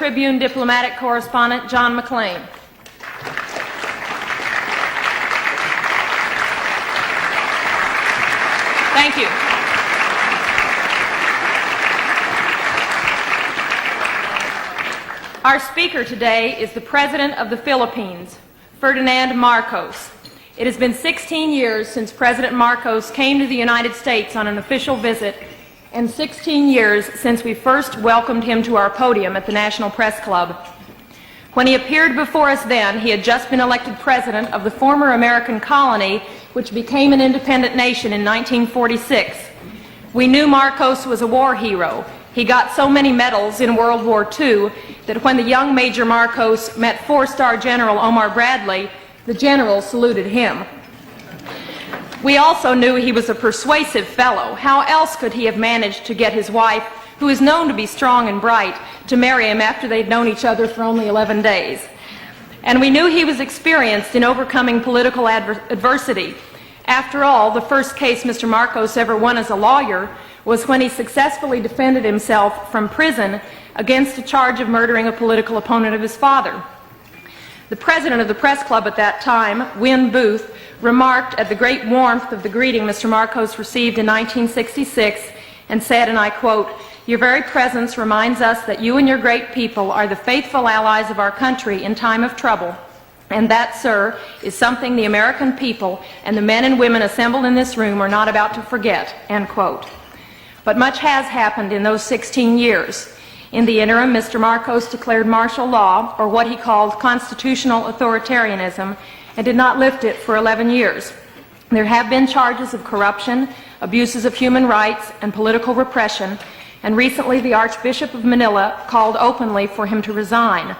Tribune diplomatic correspondent John McLean. Thank you. Our speaker today is the President of the Philippines, Ferdinand Marcos. It has been 16 years since President Marcos came to the United States on an official visit, and 16 years since we first welcomed him to our podium at the National Press Club. When he appeared before us then, he had just been elected president of the former American colony, which became an independent nation in 1946. We knew Marcos was a war hero. He got so many medals in World War II that when the young Major Marcos met four-star General Omar Bradley, the general saluted him. We also knew he was a persuasive fellow. How else could he have managed to get his wife, who is known to be strong and bright, to marry him after they'd known each other for only 11 days? And we knew he was experienced in overcoming political adversity. After all, the first case Mr. Marcos ever won as a lawyer was when he successfully defended himself from prison against a charge of murdering a political opponent of his father. The president of the press club at that time, Win Booth, remarked at the great warmth of the greeting Mr. Marcos received in 1966 and said, and I quote, "Your very presence reminds us that you and your great people are the faithful allies of our country in time of trouble. And that, sir, is something the American people and the men and women assembled in this room are not about to forget," end quote. But much has happened in those 16 years. In the interim, Mr. Marcos declared martial law, or what he called constitutional authoritarianism, and did not lift it for 11 years. There have been charges of corruption, abuses of human rights, and political repression, and recently the Archbishop of Manila called openly for him to resign.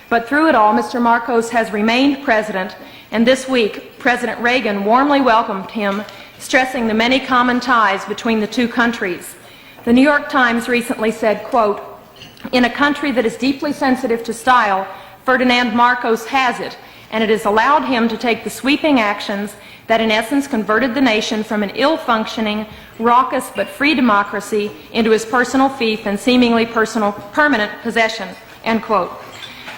But through it all, Mr. Marcos has remained president, and this week President Reagan warmly welcomed him, stressing the many common ties between the two countries. The New York Times recently said, quote, "In a country that is deeply sensitive to style, Ferdinand Marcos has it, and it has allowed him to take the sweeping actions that in essence converted the nation from an ill-functioning, raucous but free democracy into his personal fief and seemingly permanent possession," end quote.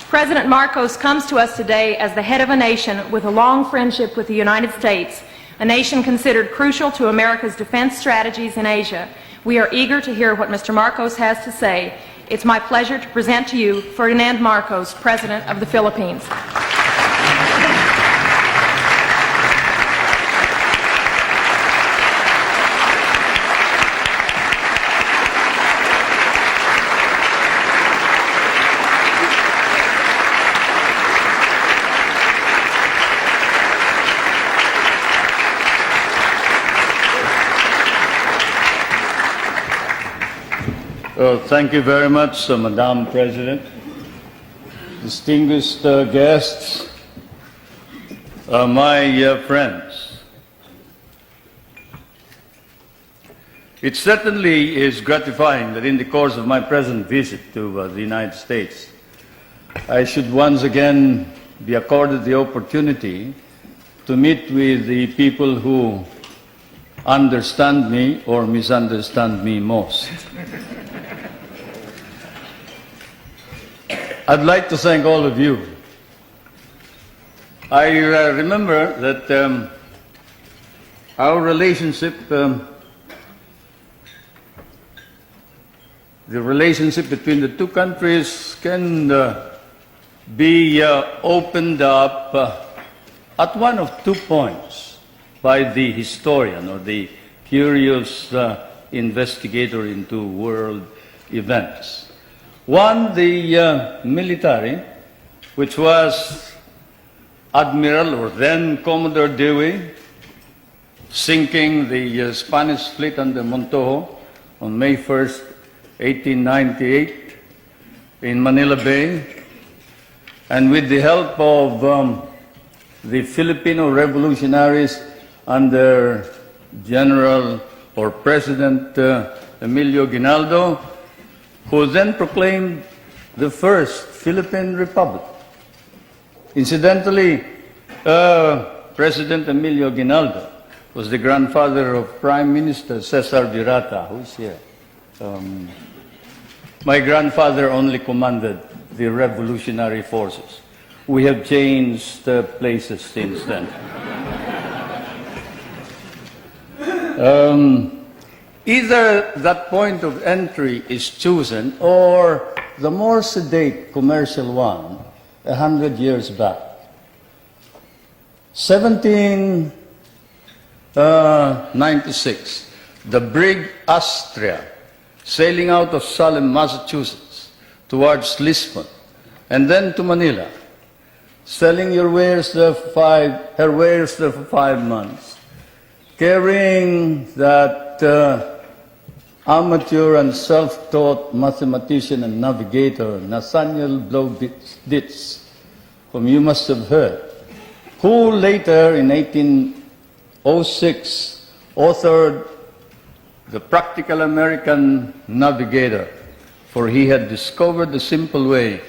President Marcos comes to us today as the head of a nation with a long friendship with the United States, a nation considered crucial to America's defense strategies in Asia. We are eager to hear what Mr. Marcos has to say. It's my pleasure to present to you Ferdinand Marcos, President of the Philippines. Thank you very much, Madam President. Distinguished guests, my friends. It certainly is gratifying that in the course of my present visit to the United States, I should once again be accorded the opportunity to meet with the people who understand me or misunderstand me most. I'd like to thank all of you. I remember that our relationship, the relationship between the two countries can be opened up at one of 2 points by the historian or the curious investigator into world events. One, the military, which was Admiral or then Commodore Dewey, sinking the Spanish fleet under Montojo on May 1st, 1898 in Manila Bay, and with the help of the Filipino revolutionaries under General or President Emilio Aguinaldo, who then proclaimed the first Philippine Republic. Incidentally, President Emilio Aguinaldo was the grandfather of Prime Minister Cesar Virata, who is here. My grandfather only commanded the revolutionary forces. We have changed places since then. Either that point of entry is chosen or the more sedate commercial one 100 years back. 1796, the brig Astrea, sailing out of Salem, Massachusetts, towards Lisbon, and then to Manila, selling her wares there for 5 months, carrying that amateur and self-taught mathematician and navigator, Nathaniel Blow-Ditz, whom you must have heard, who later, in 1806, authored The Practical American Navigator, for he had discovered the simple way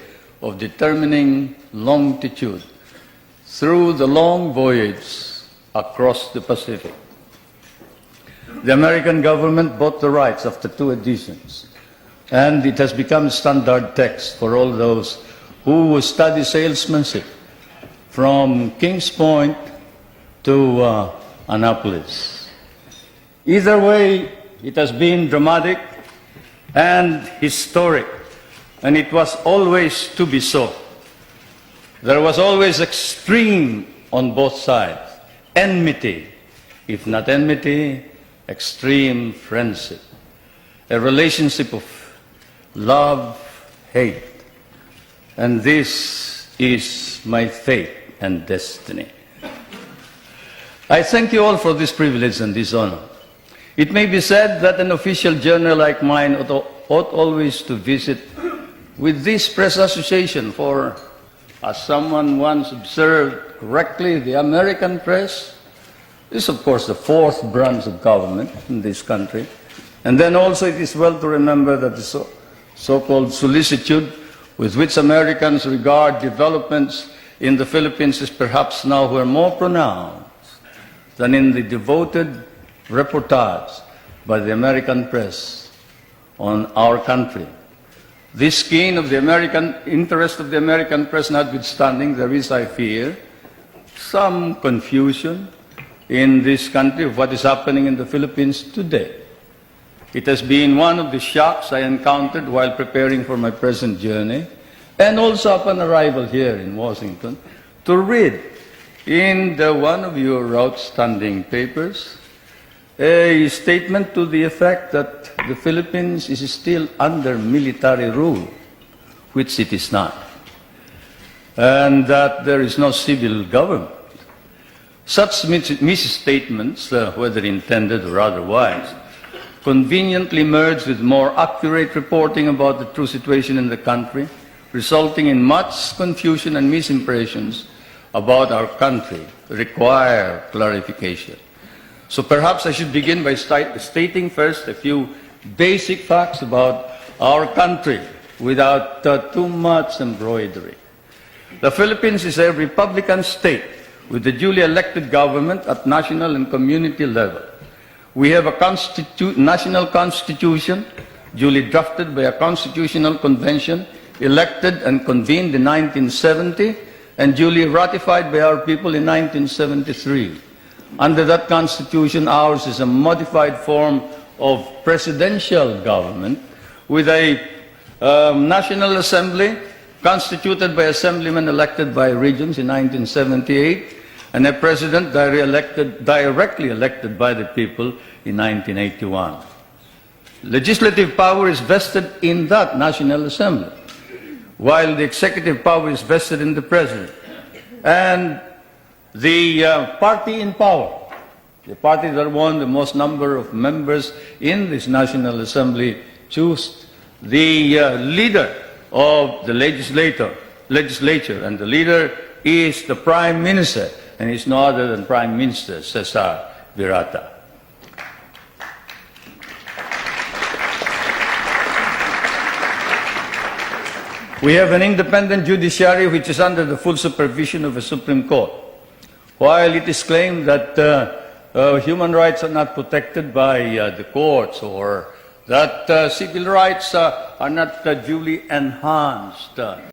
of determining longitude through the long voyage across the Pacific. The American government bought the rights after 2 editions, and it has become standard text for all those who study salesmanship from Kings Point to Annapolis. Either way, it has been dramatic and historic, and it was always to be so. There was always extreme on both sides, enmity, if not enmity, extreme friendship, a relationship of love, hate, and this is my fate and destiny. I thank you all for this privilege and this honor. It may be said that an official journal like mine ought always to visit with this press association, for, as someone once observed correctly, the American press is, of course, the 4th branch of government in this country. And then also it is well to remember that the so-called solicitude with which Americans regard developments in the Philippines is perhaps now more pronounced than in the devoted reportage by the American press on our country. This keen of the interest of the American press notwithstanding, there is, I fear, some confusion in this country of what is happening in the Philippines today. It has been one of the shocks I encountered while preparing for my present journey, and also upon arrival here in Washington, to read in one of your outstanding papers a statement to the effect that the Philippines is still under military rule, which it is not, and that there is no civil government. Such misstatements, whether intended or otherwise, conveniently merge with more accurate reporting about the true situation in the country, resulting in much confusion and misimpressions about our country, require clarification. So perhaps I should begin by stating first a few basic facts about our country without too much embroidery. The Philippines is a republican state with a duly elected government at national and community level. We have a national constitution duly drafted by a constitutional convention elected and convened in 1970 and duly ratified by our people in 1973. Under that constitution, ours is a modified form of presidential government with a National Assembly constituted by assemblymen elected by regions in 1978 and a president directly elected by the people in 1981. Legislative power is vested in that National Assembly, while the executive power is vested in the president. And the party in power, the party that won the most number of members in this National Assembly, choose the leader of the legislature, and the leader is the Prime Minister, and he's no other than Prime Minister Cesar Virata. We have an independent judiciary which is under the full supervision of a Supreme Court. While it is claimed that human rights are not protected by the courts, or that civil rights are not duly enhanced